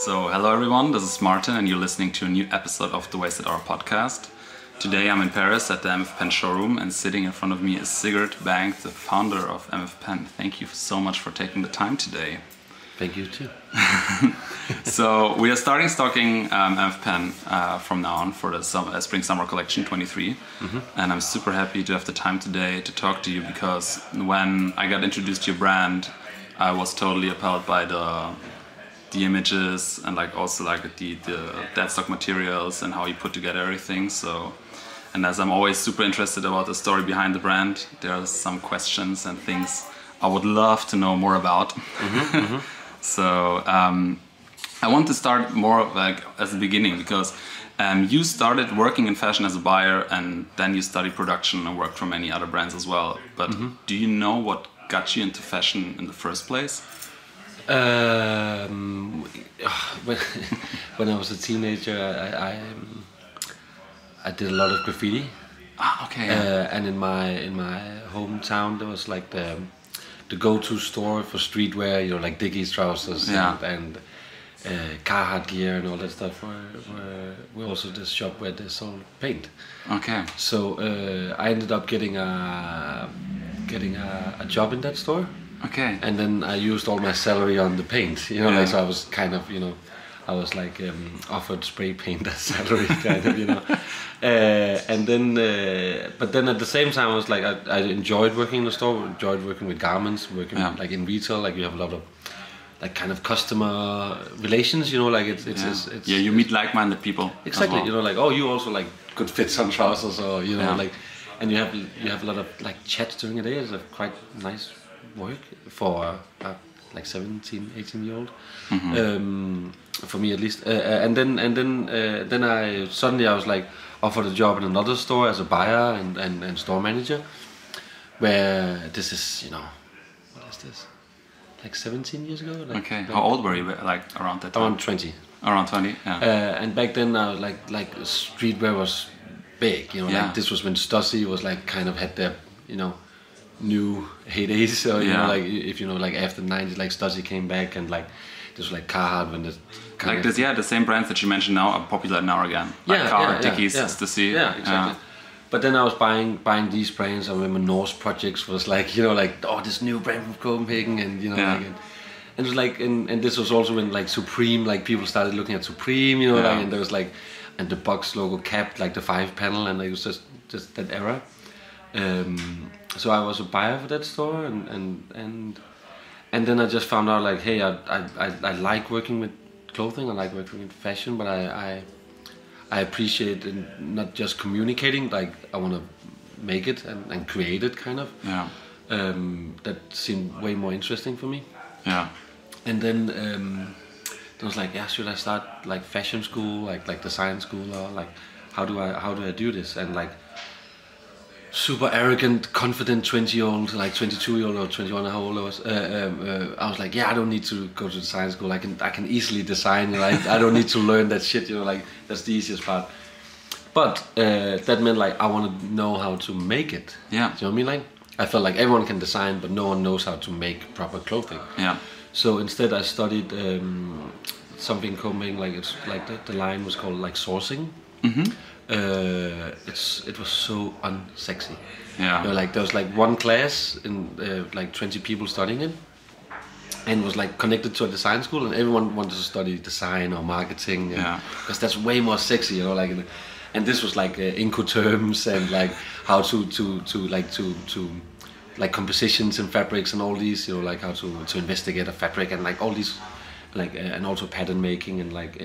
So, hello everyone, this is Martin and you're listening to a new episode of the Wasted Hour podcast. Today I'm in Paris at the mfpen showroom and sitting in front of me is Sigurd Bank, the founder of mfpen. Thank you so much for taking the time today. Thank you too. So, we are starting stocking mfpen from now on for the Spring-Summer Collection 23. And I'm super happy to have the time today to talk to you because when I got introduced to your brand, I was totally appalled by the images and also the dead stock materials and how you put together everything. So, and as I'm always super interested about the story behind the brand, there are some questions and things I would love to know more about. So I want to start more as the beginning because you started working in fashion as a buyer and then you studied production and worked for many other brands as well. But do you know what got you into fashion in the first place? When I was a teenager, I did a lot of graffiti. Ah, okay. And in my hometown, there was like the go-to store for streetwear. You know, like Dickies trousers and Carhartt gear and all that stuff. We also this shop where they sold paint. Okay. So I ended up getting a job in that store. Okay. And then I used all my salary on the paint, you know, like, so I was kind of, you know, I was like offered spray paint as salary, kind of, you know. And then, but then at the same time, I was like, I enjoyed working in the store, enjoyed working with garments, working like in retail, like you have a lot of like kind of customer relations, you know, like it's you meet like-minded people. Exactly, well. you know, like, oh, you also like could fit some trousers or, you know, like, and you have a lot of like chats during the day. It's a quite nice work for like 17, 18-year-old, for me at least. And then I suddenly I was like offered a job in another store as a buyer and store manager, where this is, you know, what is this? Like 17 years ago. Like, okay. How old were you? Like around that time? Around 20. Around 20. Yeah. And back then I was like streetwear was big. You know, like this was when Stussy was like kind of had their, you know, new heydays. So you know, like if you know, like after the 90s, like Stussy came back and like this was like Carhartt when the like this, the same brands that you mentioned now are popular now again. Like Carhartt, Dickies, Stussy. Yeah, exactly. But then I was buying these brands. I remember Norse Projects was like, you know, like, oh, this new brand from Copenhagen, and you know, like, and it was like, and this was also when like Supreme, like people started looking at Supreme, you know, like, and there was like, and the box logo capped like the 5-panel, and it was just that era. So I was a buyer for that store, and then I just found out like, hey, I like working with clothing, I like working with fashion, but I appreciate not just communicating, like I want to make it and create it, kind of. Yeah. That seemed way more interesting for me. Yeah. And then I was like, should I start like fashion school, like design school, or like how do I do this? And like super arrogant, confident 20-year-old, like 22-year-old or 21, how old I was like, I don't need to go to design school. I can easily design. Like I don't need to learn that shit. You know, like that's the easiest part. But that meant like I want to know how to make it. Yeah. Do you know what I mean? Like I felt like everyone can design, but no one knows how to make proper clothing. Yeah. So instead, I studied something in Copenhagen. Like it's like the line was called like sourcing. It was so unsexy. Yeah. You know, like there was like one class in like 20 people studying it, and it was like connected to a design school, and everyone wanted to study design or marketing. Because that's way more sexy, you know. Like, and this was like Incoterms and like how to like compositions and fabrics and all these, you know, like how to investigate a fabric and like all these, like and also pattern making and like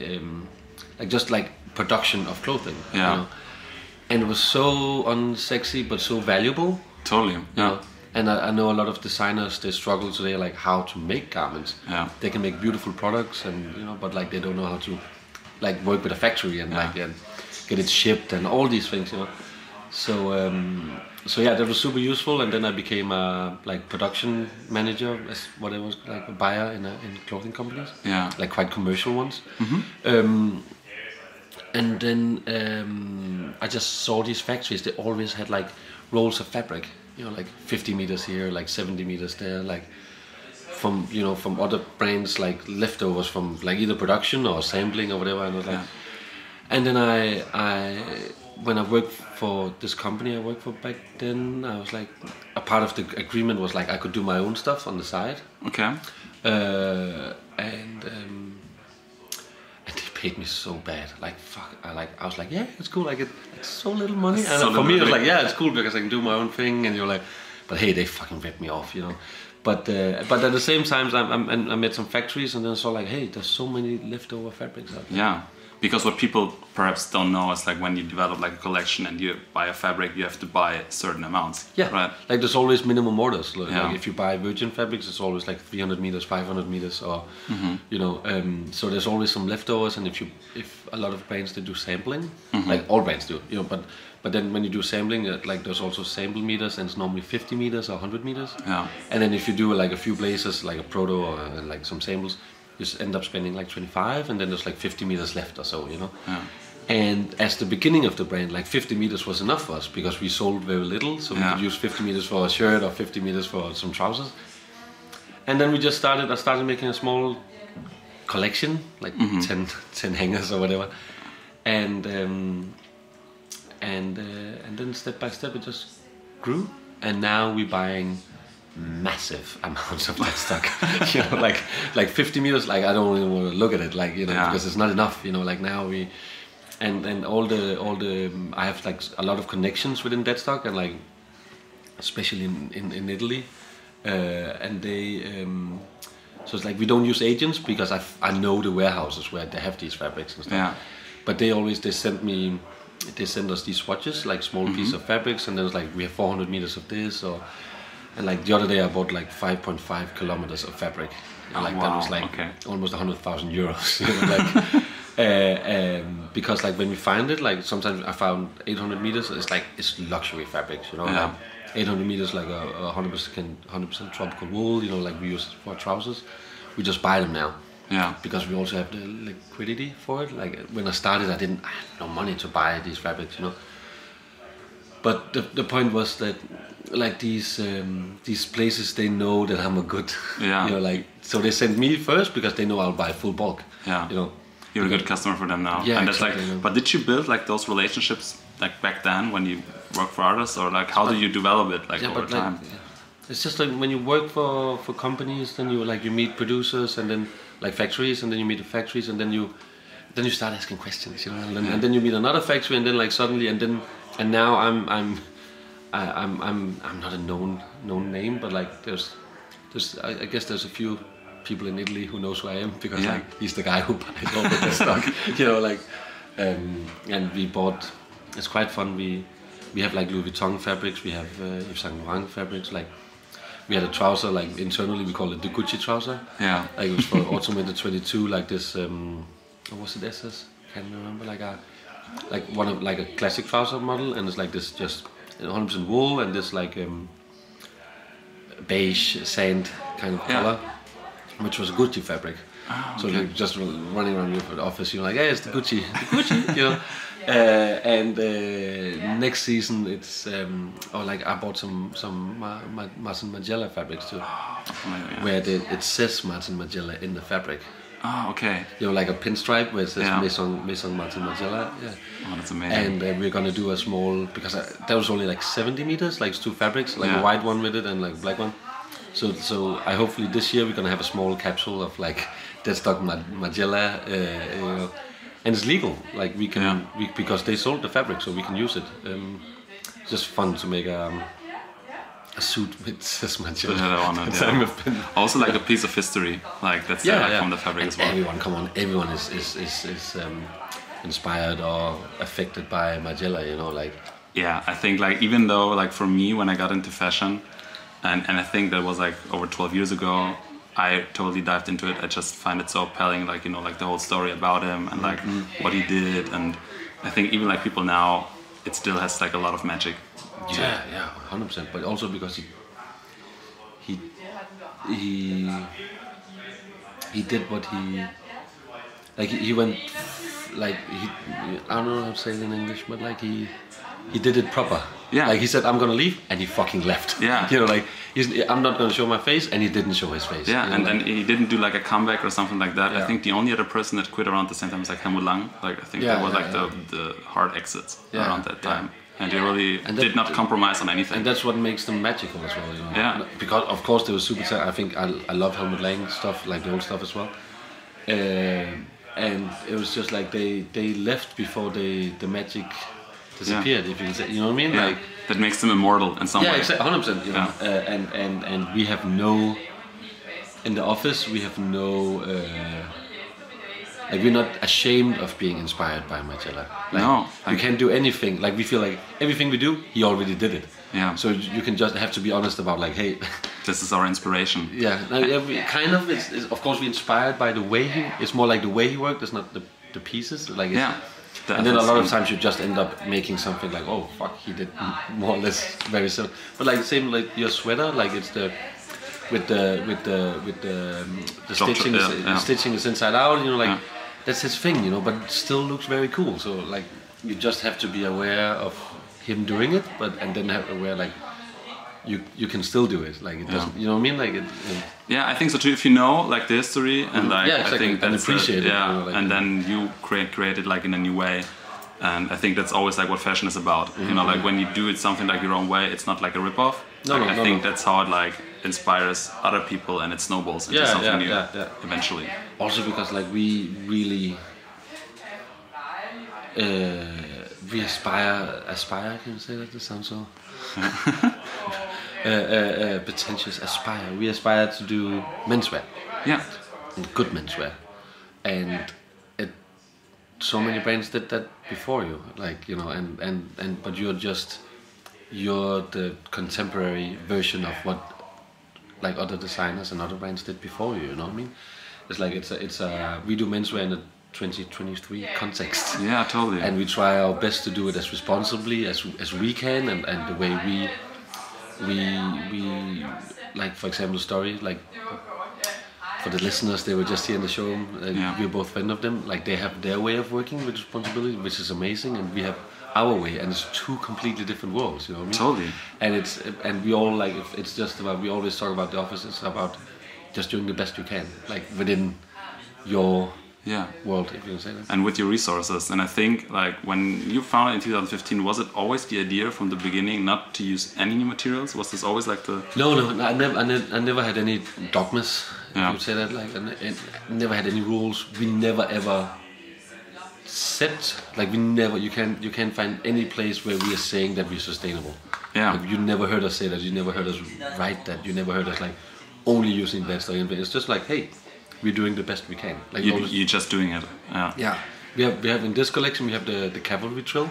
just like production of clothing. You know? And it was so unsexy but so valuable. Totally. You know? And I know a lot of designers, they struggle today like how to make garments. They can make beautiful products, and you know, but like they don't know how to like work with a factory and like and get it shipped and all these things, you know. So that was super useful, and then I became a like production manager, as what I was, like a buyer in clothing companies. Like quite commercial ones. And then I just saw these factories. They always had like rolls of fabric, you know, like 50 meters here, like 70 meters there, like from from other brands, like leftovers from like either production or sampling or whatever. And I was like, and then when I worked for this company I worked for back then, I was like, a part of the agreement was like I could do my own stuff on the side. Okay. And they paid me so bad. Like fuck. I was like, yeah, it's cool. I get like so little money. And so for me, it was like, yeah, it's cool because I can do my own thing. And you're like, but hey, they fucking ripped me off, But at the same time, I met some factories, and then I saw like, hey, there's so many leftover fabrics out there. Yeah. Because what people perhaps don't know is like when you develop like a collection and you buy a fabric, you have to buy certain amounts. Yeah, right. Like there's always minimum orders. Like if you buy virgin fabrics, it's always like 300 meters, 500 meters, or so there's always some leftovers. And if a lot of brands they do sampling, like all brands do, but then when you do sampling, like there's also sample meters, and it's normally 50 meters or 100 meters. Yeah. And then if you do like a few blazers, like a proto or like some samples, you just end up spending like 25, and then there's like 50 meters left or so, Yeah. And as the beginning of the brand, like 50 meters was enough for us because we sold very little, so we could use 50 meters for a shirt or 50 meters for some trousers. And then I started making a small collection, like 10 hangers or whatever, and then step by step it just grew, and now we're buying massive amounts of that stock. Like 50 meters. Like I don't even want to look at it. Like because it's not enough. Like now we, and all the I have like a lot of connections within that stock, and like especially in Italy, and they. So it's like we don't use agents because I know the warehouses where they have these fabrics and stuff. Yeah. But they send us these swatches, like small piece of fabrics, and then it's like we have 400 meters of this, and like the other day I bought like 5.5 kilometers of fabric, and like that was like almost 100,000 euros. Because like when we find it, like sometimes I found 800 meters. It's luxury fabrics, like 800 meters, like a 100% tropical wool. Like we use it for trousers. We just buy them now. Yeah. Because we also have the liquidity for it. Like when I started, I had no money to buy these fabrics, But the point was that, like these places, they know that I'm a good, so they send me first because they know I'll buy full bulk. Yeah. You're a good customer for them now. Yeah. And exactly, that's like, but did you build like those relationships like back then when you worked for others, or like how do you develop it over time? Like, it's just like when you work for companies, then you meet producers and then like factories, and then you meet the factories, and then you start asking questions, and then you meet another factory, and then like suddenly, and now I'm not a known name, but like there's I guess there's a few people in Italy who knows who I am because like he's the guy who buys all the stock, and we bought. It's quite fun. We have like Louis Vuitton fabrics, we have Yves Saint Laurent fabrics, like. We had a trouser, like internally we call it the Gucci trouser. Yeah. Like it was for autumn winter 22, like this. What was it? SS? Can't remember. Like a classic trouser model, and it's like this just 100% wool and this like beige sand kind of color, which was a Gucci fabric. Oh, okay. So you're just running around the office, you're like, hey, it's the Gucci, and next season it's I bought some Maison Margiela fabrics too, where it says Maison Margiela in the fabric. Oh, okay. Like a pinstripe where it says Maison Margiela. Yeah. Oh, that's amazing. And we're gonna do a small, because that was only like 70 meters, like 2 fabrics, like a white one with it and like a black one. So I hopefully this year we're gonna have a small capsule of like deadstock Margiela, and it's legal. Like we can, because they sold the fabric, so we can use it. Just fun to make a suit with says Margiela. Also like a piece of history, like that's from the fabric as well. Everyone is inspired or affected by Margiela, like. Yeah, I think like even though like for me when I got into fashion, and I think that was like over 12 years ago, I totally dived into it. I just find it so appalling, like like the whole story about him and like what he did, and I think even like people now, it still has like a lot of magic. Yeah, 100%. But also because he did what he went, like I don't know how to say it in English, but like he he did it proper. Yeah. Like he said, I'm gonna leave, and he fucking left. Yeah. You know, like I'm not gonna show my face, and he didn't show his face. Yeah, you know, and like, then he didn't do like a comeback or something like that. Yeah. I think the only other person that quit around the same time was like Helmut Lang. Like I think that was like the hard exits around that time. And he really did not compromise on anything. And that's what makes them magical as well. You know? Yeah. Because of course they were super. I think I love Helmut Lang stuff, like the old stuff as well. And it was just like they left before the magic disappeared, if you can say, you know what I mean? Yeah. Like that makes them immortal in some way. Yeah, exactly, 100%. You know? And we have no, in the office we have no, like we're not ashamed of being inspired by Margiela. Like, no, you can't do anything. Like we feel like everything we do, he already did it. Yeah. So you can just have to be honest about like, hey, this is our inspiration. Yeah, we kind of. It's of course we're inspired by the way he. It's more like the way he worked. It's not the pieces. Like yeah. And then a lot of times you just end up making something like, oh fuck, he did more or less very similar. But like same like your sweater, like it's the with the stitching. Stitching is inside out. You know, like that's his thing. You know, but it still looks very cool. So like you just have to be aware of him doing it, and then have aware like. You can still do it, like it doesn't. You know what I mean? Like it. Yeah, I think so too. If you know like the history and like exactly. I think that's appreciate it. Yeah, you know, like, and then you create it like in a new way, and I think that's always like what fashion is about. You know, like when you do it something like your own way, it's not like a rip-off. I think that's how it like inspires other people and it snowballs into something new eventually. Also because like we really. We aspire. Can you say that? This sounds so. Pretentious. Aspire. We aspire to do menswear. Yeah. And good menswear, and so many brands did that before you. Like you know, but you're the contemporary version of what like other designers and other brands did before you. You know what I mean? It's like we do menswear in a 2023 context. Yeah, totally. And we try our best to do it as responsibly as we can, and the way we like, for example, story like for the listeners, they were just here in the showroom. We're both fans of them. Like they have their way of working with responsibility, which is amazing, and we have our way, and it's two completely different worlds. You know what I mean? Totally. And we all like it's just about. We always talk about the office. It's about just doing the best you can, like within your world, if you can say that. And with your resources. And I think like when you founded in 2015, was it always the idea from the beginning not to use any new materials? Was this always like the... No, I never had any dogmas, if you would say that. Like I never had any rules. We never ever said, like you can't find any place where we are saying that we're sustainable. Yeah. Like, you never heard us say that, you never heard us write that, you never heard us like only using that stuff. It's just like, hey, we're doing the best we can. Like you're just doing it. Yeah. We have in this collection we have the cavalry trill,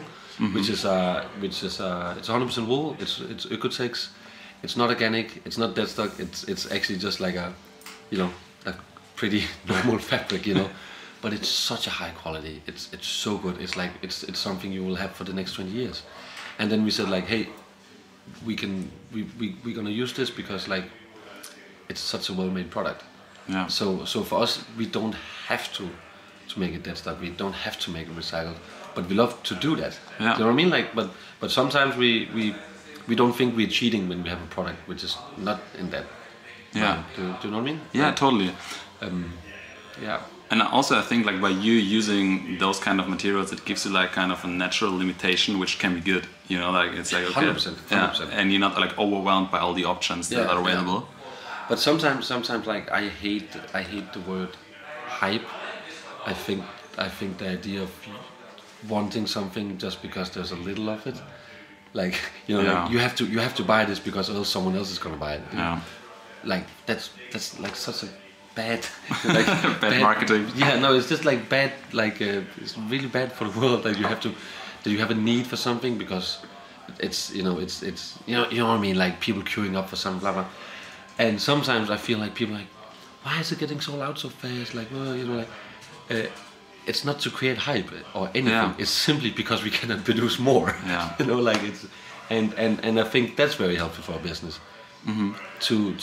which is it's 100% wool. It's Oecotex. It's not organic. It's not dead stock. It's actually just like a pretty normal fabric, you know. But it's such a high quality. It's so good. It's like it's something you will have for the next 20 years. And then we said like, hey, we're gonna use this because like it's such a well-made product. Yeah. So for us, we don't have to make it dead stock. We don't have to make it recycled, but we love to do that. Yeah. Do you know what I mean? Like, but sometimes we don't think we're cheating when we have a product which is not in that. Yeah. Do you know what I mean? Yeah, totally. Yeah. And also I think like by you using those kind of materials, it gives you like kind of a natural limitation, which can be good. You know, like it's like okay, 100%. Yeah, and you're not like overwhelmed by all the options that are available. Yeah. But sometimes like I hate the word hype. I think the idea of wanting something just because there's a little of it, like like you have to buy this because else someone else is gonna buy it. Yeah. Like that's like such a bad like bad marketing. Yeah, no, it's just like bad. Like it's really bad for the world that you have a need for something because it's you know what I mean, like people queuing up for some blah blah. And sometimes I feel like people are like, why is it getting sold out so fast? Like, well, it's not to create hype or anything. Yeah. It's simply because we cannot produce more. Yeah. Like it's, and I think that's very helpful for our business to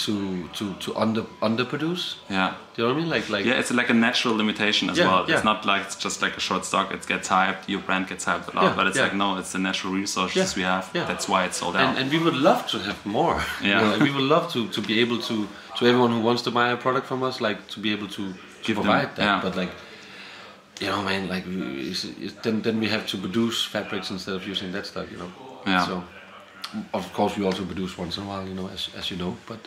underproduce. Yeah. Do you know what I mean? Like yeah, it's like a natural limitation as well. Yeah. It's not like it's just like a short stock. It gets hyped, your brand gets hyped a lot, but it's like no, it's the natural resources we have. Yeah. That's why it's sold out. And we would love to have more. Yeah. You know, and we would love to be able to everyone who wants to buy a product from us, like to be able to provide that. Yeah. But like, you know, man, like then we have to produce fabrics instead of using that stuff. You know. Yeah. So of course we also produce once in a while, you know, as you know. But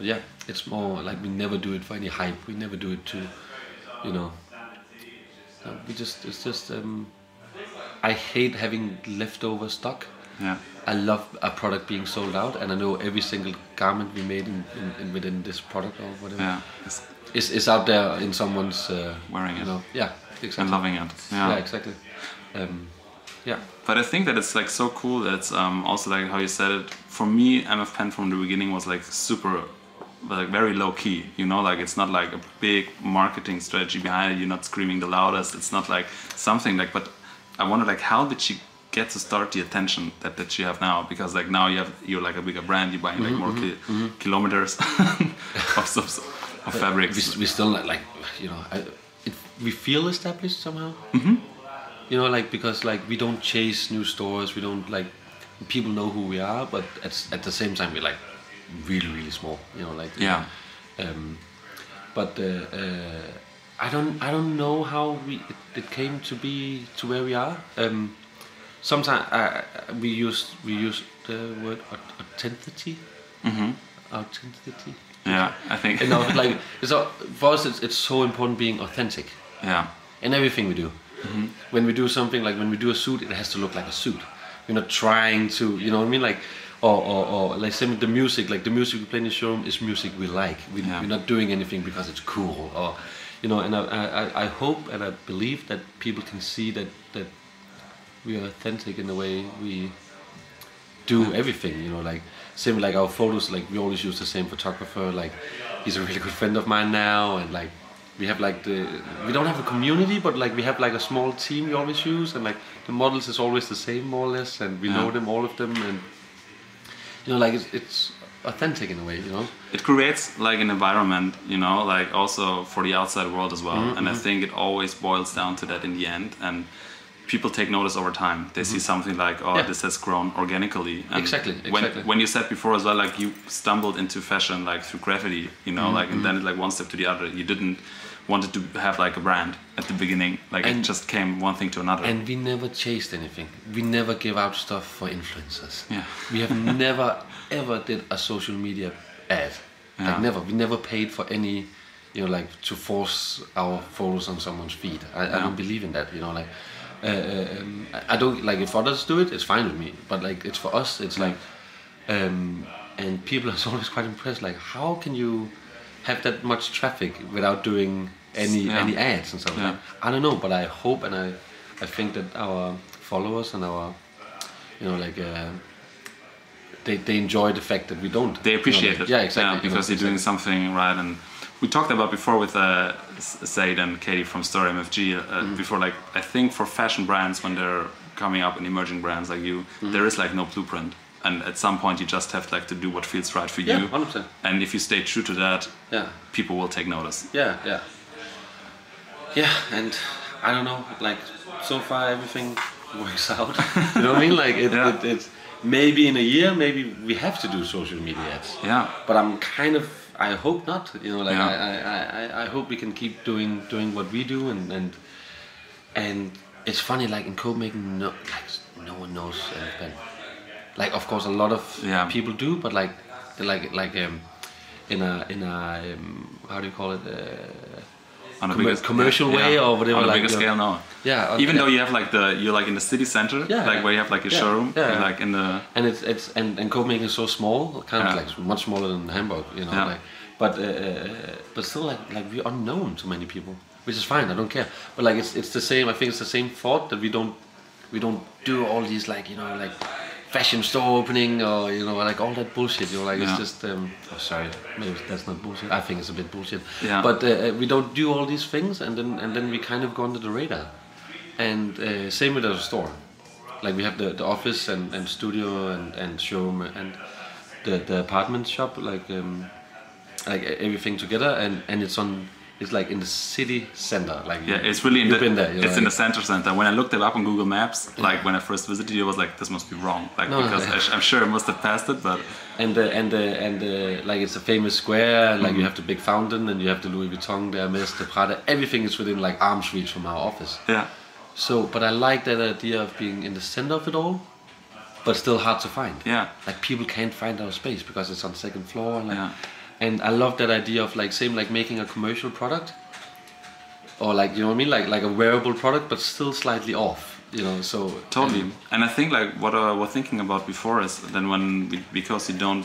yeah, it's more like we never do it for any hype. We never do it to, you know. It's just. I hate having leftover stock. Yeah. I love a product being sold out, and I know every single garment we made within this product or whatever is out there in someone's wearing it. You know, yeah, exactly. And loving it. Yeah, yeah, exactly. Yeah. But I think that it's like so cool that it's also like how you said it. For me, mfpen from the beginning was like super, like very low key. You know, like it's not like a big marketing strategy behind it. You're not screaming the loudest. It's not like something like. But I wonder like how did she get to start the attention that you have now? Because like now you're like a bigger brand. You're buying like more kilometers of fabrics. We still like you know we feel established somehow. You know, like because like we don't chase new stores. We don't like people know who we are, but at the same time we're like really small. You know, like yeah. But I don't know how it came to be to where we are. Sometimes we use the word authenticity. Authenticity. Yeah, I think. You know, like so for us, it's so important being authentic. Yeah. In everything we do. When we do something like when we do a suit, it has to look like a suit. We're not trying to, you know what I mean, like, or like same with the music. Like the music we play in the showroom is music we like. We're not doing anything because it's cool, or you know. And I hope and I believe that people can see that we are authentic in the way we do everything. You know, like same like our photos. Like we always use the same photographer. Like he's a really good friend of mine now, and like. We have like we don't have a community, but like we have like a small team we always use, and like the models is always the same more or less, and we know them, all of them, and you know, like it's authentic in a way, you know. It creates like an environment, you know, like also for the outside world as well, and I think it always boils down to that in the end, and people take notice over time. They see something like, this has grown organically. And exactly. When you said before as well, like you stumbled into fashion like through graffiti, you know, like and then it like one step to the other. You didn't wanted to have like a brand at the beginning, like it just came one thing to another. And we never chased anything. We never give out stuff for influencers. Yeah. We have never ever did a social media ad. Like never. We never paid for any, you know, like to force our photos on someone's feed. I don't believe in that, you know, like. I don't like if others do it. It's fine with me, but like it's for us. It's like, and people are always quite impressed. Like, how can you have that much traffic without doing any ads and stuff? Like, I don't know, but I hope and I think that our followers and our, you know, like they enjoy the fact that we don't. They appreciate it. Yeah, exactly. Yeah, because you're doing something right. And we talked about before with Zaid and Katie from Story MFG before, like I think for fashion brands when they're coming up and emerging brands like you, there is like no blueprint, and at some point you just have like to do what feels right for you. 100%. And if you stay true to that, people will take notice. Yeah, and I don't know, like so far everything works out. You know what I mean? Like it's maybe in a year, maybe we have to do social media ads. Yeah. But I'm kind of. I hope not. You know, like I hope we can keep doing what we do, and it's funny. Like in Copenhagen, no one knows mfpen. Like of course a lot of people do, but like in a how do you call it? On a bigger commercial way or whatever. On a like, bigger scale, no. Yeah. Even though you have like you're like in the city center, like where you have like a showroom, like in the. And it's and Copenhagen is so small, kind of like much smaller than Hamburg, you know. Like, but still like we're unknown to many people, which is fine. I don't care. But like it's the same. I think it's the same thought that we don't do all these like, you know, like fashion store opening or, you know, like all that bullshit, you know, like it's just sorry, maybe that's not bullshit. I think it's a bit bullshit. But we don't do all these things, and then we kind of go under the radar. And same with the store. Like we have the office and studio and showroom, the apartment shop, like everything together, and it's like in the city center. Like it's really you've been there. It's in the center. When I looked it up on Google Maps, like when I first visited you, I was like, this must be wrong, like because I'm sure I must have passed it, but and like it's a famous square, like you have the big fountain, and you have the Louis Vuitton, the Hermes, the Prada. Everything is within like arm's reach from our office. Yeah. So, but I like that idea of being in the center of it all, but still hard to find. Yeah. Like people can't find our space because it's on second floor, and and I love that idea of like same like making a commercial product, or like, you know what I mean, like a wearable product, but still slightly off, you know. So totally. And I think like what I was thinking about before is then because you don't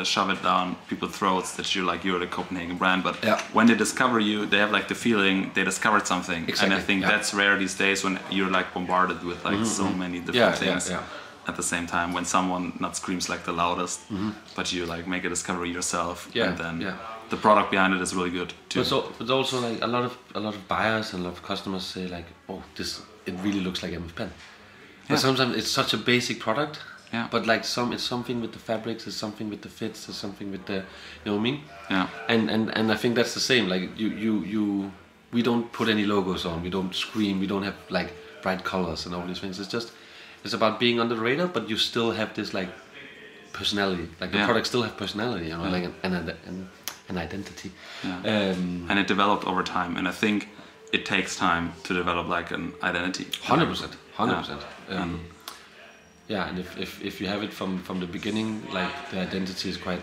shove it down people's throats that you're the Copenhagen brand, but when they discover you, they have like the feeling they discovered something. Exactly. And I think that's rare these days when you're like bombarded with like so many different things. At the same time, when someone not screams like the loudest, but you like make a discovery yourself, and then the product behind it is really good too. But also like a lot of buyers and a lot of customers say like, oh, it really looks like mfpen. But sometimes it's such a basic product, but like it's something with the fabrics, it's something with the fits, it's something with the, you know what I mean? Yeah. And I think that's the same. Like we don't put any logos on, we don't scream, we don't have like bright colors and all these things. It's about being under the radar, but you still have this like personality. Like the product still have personality, you know, like an identity. And it developed over time, and I think it takes time to develop like an identity. 100%. And if you have it from the beginning, like the identity is quite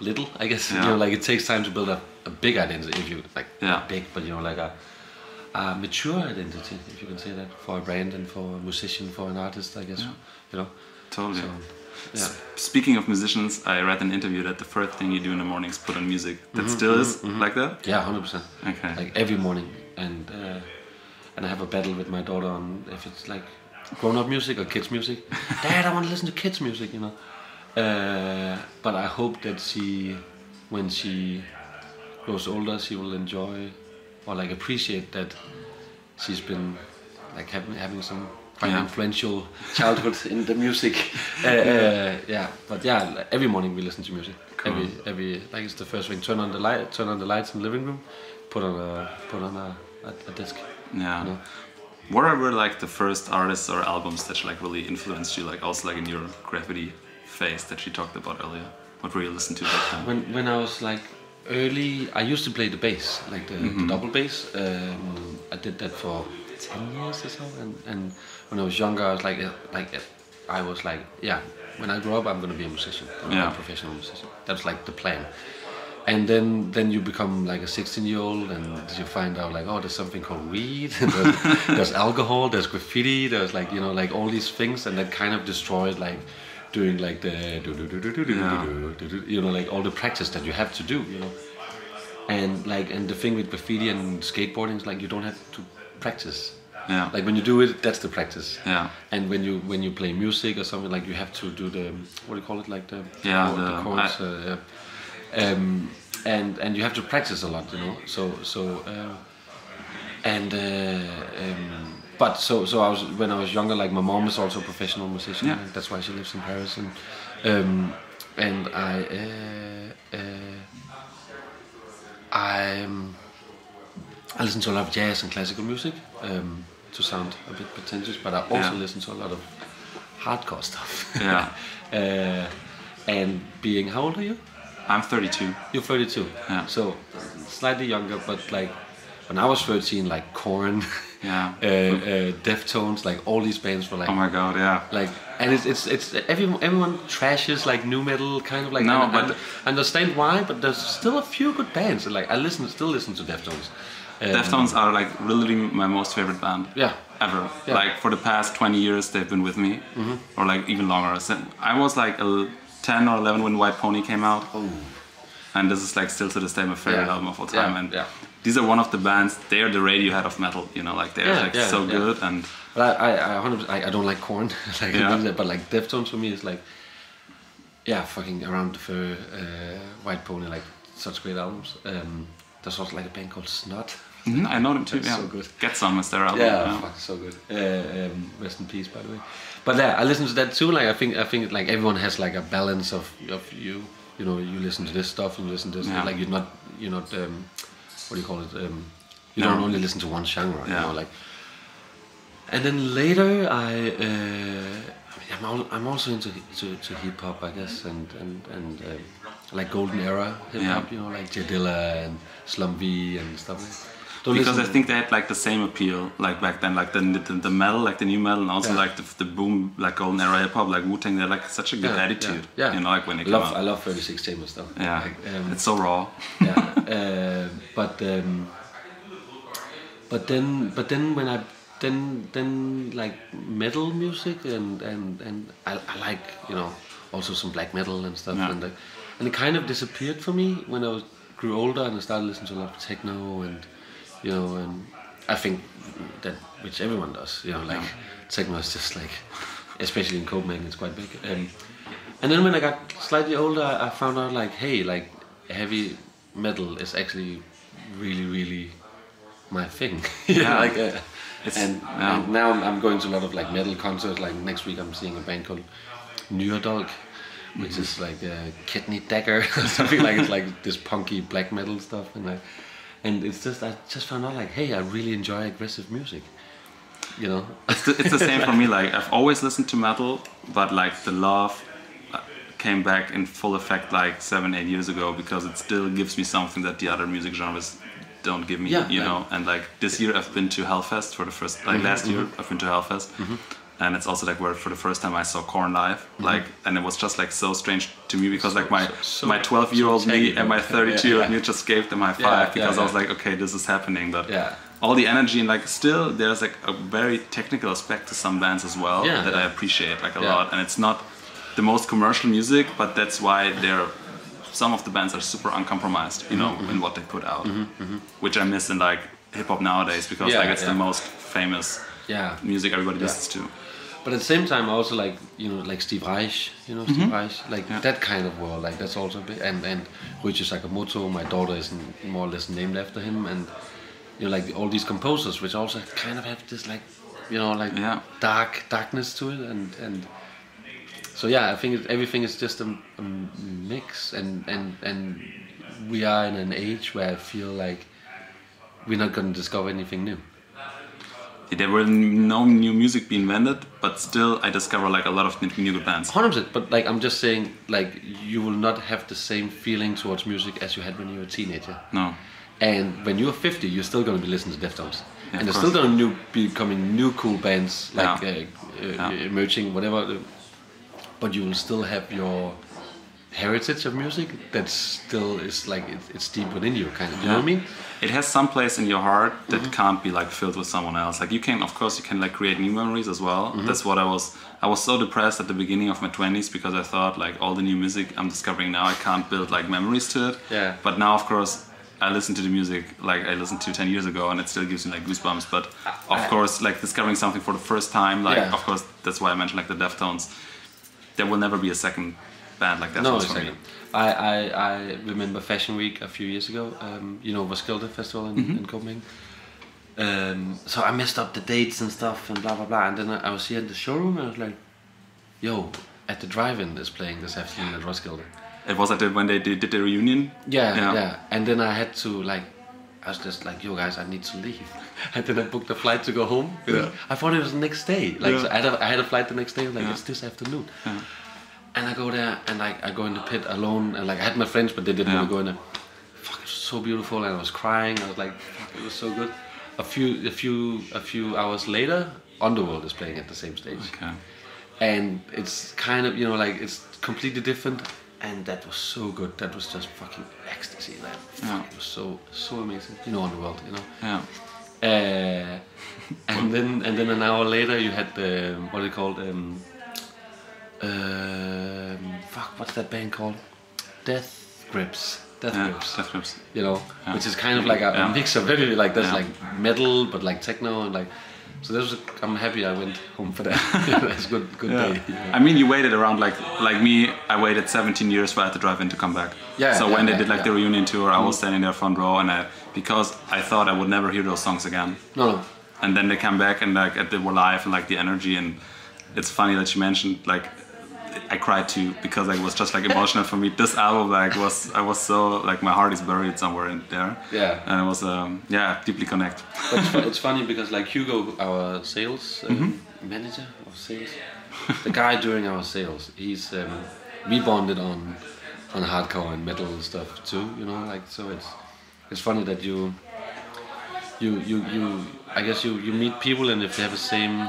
little, I guess. You know, like it takes time to build up a big identity. If you like big, but you know, like a mature identity, if you can say that, for a brand and for a musician, for an artist, I guess. You know. Totally. So, speaking of musicians, I read an interview that the first thing you do in the morning is put on music. That still is like that? Yeah, 100%. Okay. Like every morning, and I have a battle with my daughter on if it's like grown-up music or kids music. Dad, I want to listen to kids music, you know. But I hope that when she grows older, she will enjoy or like appreciate that she's been like having some quite influential childhood in the music. But every morning we listen to music. Cool. Every like it's the first thing. Turn on the lights in the living room. Put on a disc. Yeah. You know? What are like the first artists or albums that like really influenced you? Like also like in your graffiti phase that you talked about earlier. What were you listening to that time? When I was like early, I used to play the bass, like the double bass. I did that for 10 years or so, and when I was younger, I was like, when I grow up, I'm gonna be a musician, a professional musician. That's like the plan. And then you become like a 16-year-old, and you find out like, oh, there's something called weed, there's alcohol, there's graffiti, there's like, you know, like all these things, and that kind of destroyed like doing like the you know, like all the practice that you have to do, you know. And the thing with graffiti and skateboarding is like you don't have to practice. Yeah. Like when you do it, that's the practice. Yeah. And when you play music or something, like you have to do the, what do you call it, like the chords. And you have to practice a lot, you know. So I was, when I was younger, like my mom is also a professional musician. Yeah. That's why she lives in Paris, and I listen to a lot of jazz and classical music, to sound a bit pretentious, but I also listen to a lot of hardcore stuff. Yeah. And being, how old are you? I'm 32. You're 32. Yeah. So slightly younger, but like when I was 13, like Korn, Deftones, like all these bands were like, oh my god, yeah. Like, and it's everyone trashes like nu metal, kind of like. No, but I understand why, but there's still a few good bands. Like I still listen to Deftones. Deftones are like really my most favorite band. Yeah. Ever. Yeah. Like for the past 20 years they've been with me, or like even longer. So I was like 10 or 11 when White Pony came out. Oh. And this is like still to this day my favorite album of all time. And these are one of the bands. They are the Radiohead of metal. You know, like they're so good. And but I don't like Korn. Like, but like Deftones for me is like, fucking Around the Fur, White Pony, like such great albums. There's also like a band called Snot I know them too. That's yeah, so good. Get Some is their album. Yeah, fuck, so good. Rest in peace, by the way. But yeah, I listen to that too. Like I think like everyone has like a balance of you. You know, you listen to this stuff and you listen to this. Like you're not what do you call it? You don't only listen to one genre. You know, like. And then later I'm also into hip hop, I guess, and like golden era hip hop. You know, like J Dilla and Slum V and stuff like that. Because I think they had like the same appeal like back then, like the metal, like the new metal, and also like the boom, like golden era hip hop, like Wu-Tang. They had like such a good attitude. Yeah. You know, like when they come out. I love 36 Chambers stuff. Yeah, like, it's so raw. Yeah, but then when I then like metal music and I like also some black metal and stuff and it kind of disappeared for me when I grew older and I started listening to a lot of techno and and I think that which everyone does like techno is just like, especially in Copenhagen, it's quite big and then when I got slightly older I found out like, hey, like heavy metal is actually really, really my thing. And now I'm going to a lot of like metal concerts. Like next week I'm seeing a band called New Adulthood, which is like a kidney dagger or something. Like it's like this punky black metal stuff, and it's just I just found out like, hey, I really enjoy aggressive music. It's the same for me. Like I've always listened to metal, but like the love came back in full effect like 7-8 years ago, because it still gives me something that the other music genres don't give me, and like this year I've been to Hellfest for the first, like last year I've been to Hellfest, and it's also like where for the first time I saw Korn live, like, and it was just like so strange to me, because like my 12-year-old me and my 32-year-old me just gave them high five, because I was like, okay, this is happening, but all the energy, and like still there's like a very technical aspect to some bands as well that I appreciate like a lot, and it's not the most commercial music, but that's why some of the bands are super uncompromised, in what they put out, which I miss in like hip hop nowadays, because like it's the most famous music everybody listens to. But at the same time, I also like like Steve Reich, Steve Reich, like that kind of world, like that's also big. And Ryuichi Sakamoto, my daughter is more or less named after him, and like all these composers, which also kind of have this like darkness to it, and. So I think everything is just a mix, and we are in an age where I feel like we're not going to discover anything new. There were no new music being invented, but still I discover like a lot of new good bands. 100%, but like I'm just saying, like you will not have the same feeling towards music as you had when you were a teenager. No. And when you're 50, you're still going to be listening to Deftones, and there's still going to be coming new cool bands like emerging, whatever. But you will still have your heritage of music that still is like it's deep within you, kind of. You know what I mean? It has some place in your heart that can't be like filled with someone else. Like you can like create new memories as well. That's what I was so depressed at the beginning of my 20s, because I thought like all the new music I'm discovering now, I can't build like memories to it. Yeah. But now of course I listen to the music like I listened to 10 years ago, and it still gives me like goosebumps. But of course, like discovering something for the first time, like of course that's why I mentioned like the Deftones. There will never be a second band like that. No, for me. I remember Fashion Week a few years ago. Roskilde Festival in Copenhagen. So I messed up the dates and stuff and blah blah blah. And then I was here in the showroom and I was like, "Yo, at the drive-in is playing this afternoon at Roskilde." It was when they did the reunion. Yeah. And then I had to like, I was just like, "Yo guys, I need to leave." And then I booked a flight to go home. I thought it was the next day. Like so I had a flight the next day. Like it's this afternoon. And I go there and like I go in the pit alone, and like I had my friends, but they didn't want to go in there. Fuck, it was so beautiful, and I was crying. I was like, fuck, it was so good. A few hours later, Underworld is playing at the same stage. Okay. And it's kind of like it's completely different, and that was so good. That was just fucking ecstasy. Like fuck, it was so amazing. Underworld. Yeah. And then an hour later you had the what are they called? What's that band called? Death Grips. Death Grips. Which is kind of like a mix of very like there's like metal but like techno and like So I'm happy I went home for that. That's a good day. I mean, you waited around like me. I waited 17 years for I had to drive in to come back. So when they did the reunion tour, I was standing there front row, and because I thought I would never hear those songs again. No. And then they come back and they were live and like the energy, and it's funny that you mentioned like I cried too because like, it was just like emotional for me. This album like I was so like my heart is buried somewhere in there. Yeah. And it was deeply connect. But it's funny because like Hugo, our sales manager of sales, the guy during our sales, he's we bonded on hardcore and metal stuff too. You know, like so it's funny that you I guess you meet people, and if they have the same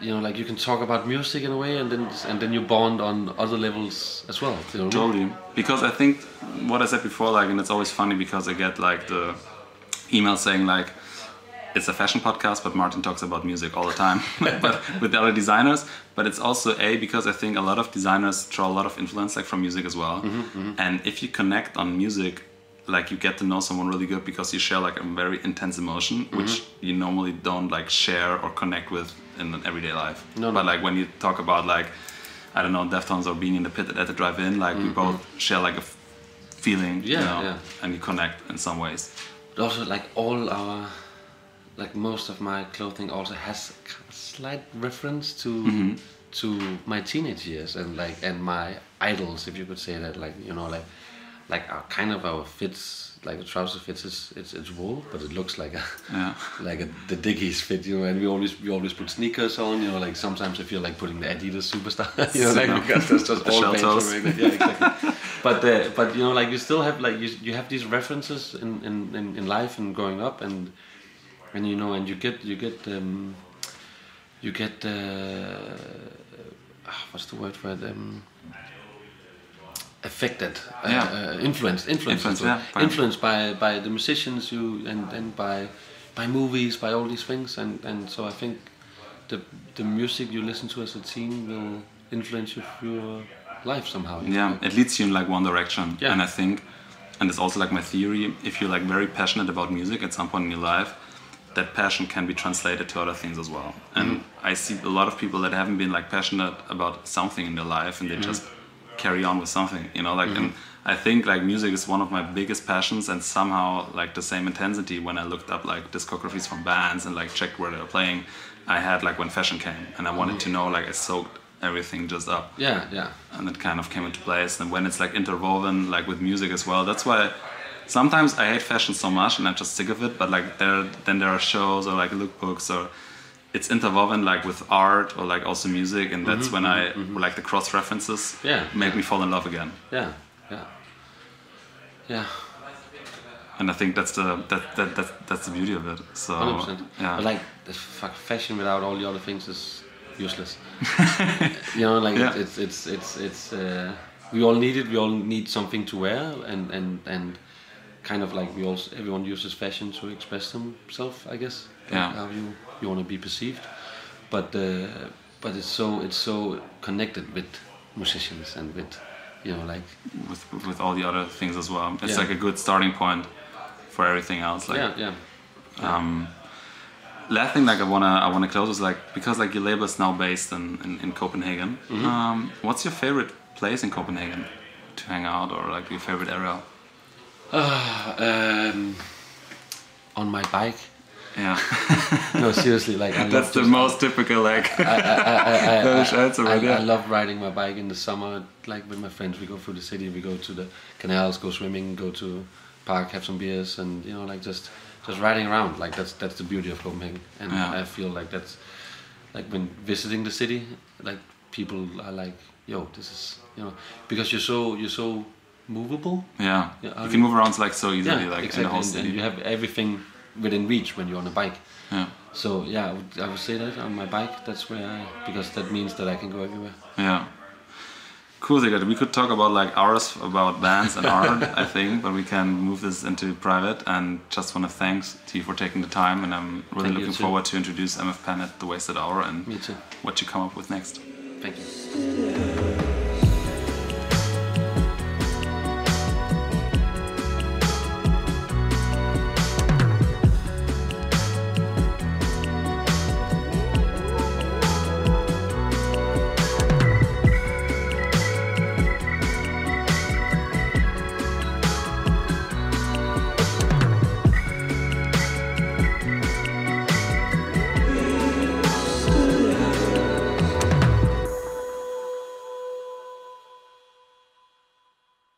you know, like you can talk about music in a way, and then you bond on other levels as well, you know? Totally. Because I think what I said before, like, and it's always funny because I get like the email saying like it's a fashion podcast, but Martin talks about music all the time, but with the other designers. But it's also because I think a lot of designers draw a lot of influence like from music as well. And if you connect on music, like you get to know someone really good because you share like a very intense emotion, which you normally don't like share or connect with in an everyday life. But like when you talk about like, I don't know, Deftones or being in the pit at the drive-in, like we both share like a feeling, you know, and you connect in some ways. But also like all our, like most of my clothing also has a slight reference to my teenage years and my idols, if you could say that, like, you know, like our fits, like the trouser fits, it's wool, but it looks like the Dickies fit, you know. And we always put sneakers on, you know. Like sometimes I feel like putting the Adidas Superstar, you know, like because that's just all paint. Yeah, exactly. But you know, like you still have like you have these references in life and growing up, and you know, and you get what's the word for it? Affected, influenced by the musicians and by movies, by all these things, and so I think the music you listen to as a teen will influence your life somehow. Yeah, it leads you in like one direction, and I think, and it's also like my theory, if you're like very passionate about music at some point in your life, that passion can be translated to other things as well. And I see a lot of people that haven't been like passionate about something in their life, and they just carry on with something, you know, like, and I think like music is one of my biggest passions, and somehow like the same intensity when I looked up like discographies from bands and like checked where they were playing, I had like when fashion came, and I wanted to know, like I soaked everything just up. And it kind of came into place, and when it's like interwoven like with music as well, that's why sometimes I hate fashion so much and I'm just sick of it, but like there are shows or like lookbooks or it's interwoven like with art or like also music, and that's when I like the cross references make me fall in love again. And I think that's the beauty of it. So 100%. But like the fashion without all the other things is useless. You know, like it's we all need it. We all need something to wear, and kind of like everyone uses fashion to express themselves, I guess. How you want to be perceived, but it's so connected with musicians and with, you know, like with all the other things as well. It's like a good starting point for everything else. Like, last thing like I wanna close is like, because like your label is now based in Copenhagen. What's your favorite place in Copenhagen to hang out, or like your favorite area? On my bike. Yeah. No, seriously, like that's the most typical like Danish answer right there. I love riding my bike in the summer, like with my friends. We go through the city, we go to the canals, go swimming, go to park, have some beers, and you know, like just riding around. Like that's the beauty of Copenhagen, and I feel like that's like when visiting the city, like people are like, yo, this is, you know, because you're so movable. Yeah, you can move around like so easily, like exactly. In the whole city. And you have everything within reach when you're on a bike. Yeah. So I would say that on my bike, that's where because that means that I can go everywhere. Yeah. Cool, Sigurd. We could talk about like hours about bands and art, I think, but we can move this into private. And just want to thank you for taking the time, and I'm really looking forward to introduce mfpen at the Wasted Hour and Me too. What you come up with next. Thank you.